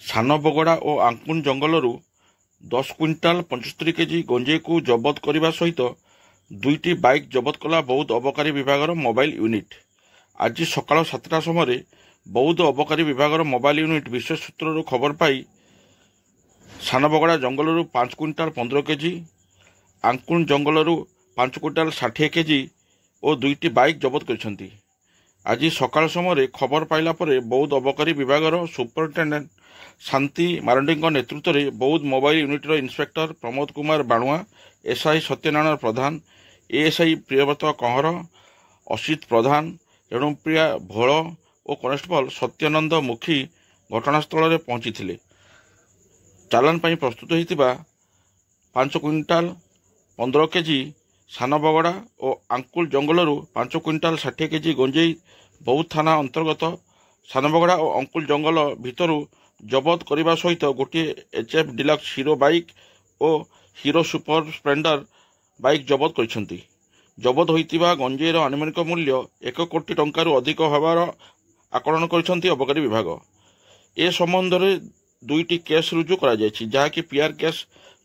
सान बगड़ा और आंकुन जंगलरू 10 quintal 75 KG गंजेई को जबत करने सहित 2टी बाइक जबत कला बौद्ध अबकारी विभाग मोबाइल यूनिट। आज सकाल 7टा समय बौद्ध अबकारी विभाग मोबाइल यूनिट विशेष सूत्रु खबर पाई सान बगड़ा जंगलरू 5 क्विंटाल 15 केजी आंकुन जंगलरू 5 क्विंटाल 60 केजी और 2टी बाइक जबत कर। आज सकाल समय खबर पाइला परे बौद्ध अबकारी विभाग सुपरिटेडेंट शांति मारंडी नेतृत्व में बौद्ध मोबाइल यूनिटर inspector Pramod Kumar Banua, SI Satyanarayan Pradhan, ASI Priyabrata Kanhar, Asit Pradhan, Renupriya Bhol और कनेस्टेबल सत्यानंद मुखी घटनास्थल में पहुंची थे। चालान पर प्रस्तुत होता 5 क्विंटाल 15 केजी सान बगड़ा और आंकुल जंगलरू 5 क्विंटाल 60 केजी गंजेई बौद्ध थाना अंतर्गत सान बगड़ा और अंकुल जंगल भितर जबत करने सहित गोटे एचएफ डिलक्स हीरो बाइक और हीरो सुपर स्प्लेंडर बाइक जबत कर। जबत होता गंजेईर आनुमानिक मूल्य 1 कोटी टंकार अधिक होबार आकलन कर अबकारी विभाग। ए संबंध में 2टी केस रुजु करा जहाँकि पीआर केस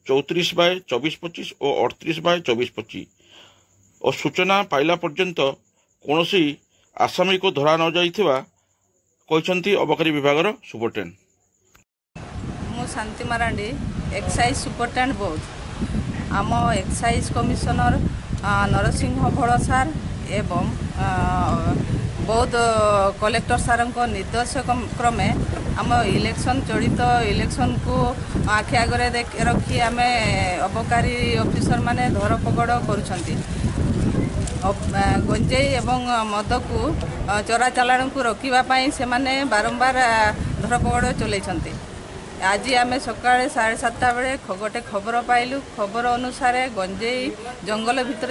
34/2425 और 38/2425 और सूचना पाइला पर्यंत कौन आसामी को धरा न जाइथिबा कहते अबकारी विभाग सुपरिटेडेंट। मु शांति मारांडी एक्साइज सुपरिटेडेंट बौद्ध। आम एक्साइज कमिशनर नरसिंह भोल सार एवं बौद्ध कलेक्टर सार निर्देश क्रमे आम इलेक्शन चलित इलेक्शन को आखि आगे रखी आम अबकारी ऑफिसर माने धरपकड़ करुछंती। गंजेई एवं मद को चोरा चालाण को रोकने से माने बारंबार धरपकड़ चलैछंती। आज आम सकाଳେ 7:30 बेले गोटे खबर पाइलु। खबर अनुसार गंजेई जंगल भितर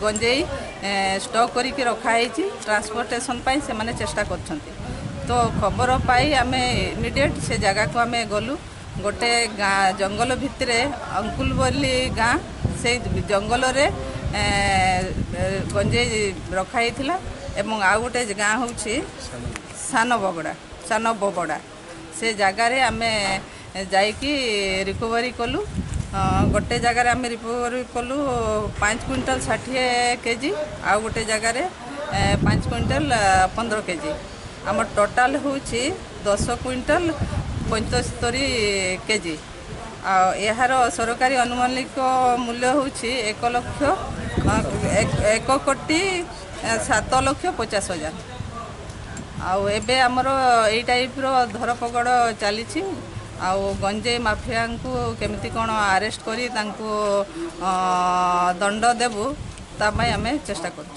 गंजेई स्टॉक करके रखाई ट्रांसपोर्टेशन पाई से माने चेष्टा करछंती। तो खबर पाई आम इमिडिएट से जगह को आम गलु। गोटे गाँ जंगल भितर अंकुल बोली गाँ से जंगल रे गंजेई रखाई थिला एवं आ गोटे गाँ हूँ सान बगड़ा से जगार आम जाइकी रिकवरी कलु। गोटे जगार आम रिकवरी कलु 5 क्विंटाल 60 केजी आ गोटे जगार 5 क्विंटाल 15 केजी। आम टोटाल हूँ 10 क्विंटाल 75 केजी। यार सरकारी अनुमानिक मूल्य हूँ 1 कोटी 7,50,000। आबे आमर यही टाइप धरपकड़ चली गंजेई माफिया को केमिति कौन अरेस्ट करी दंड देबू तापाई आमे चेष्टा करूँ।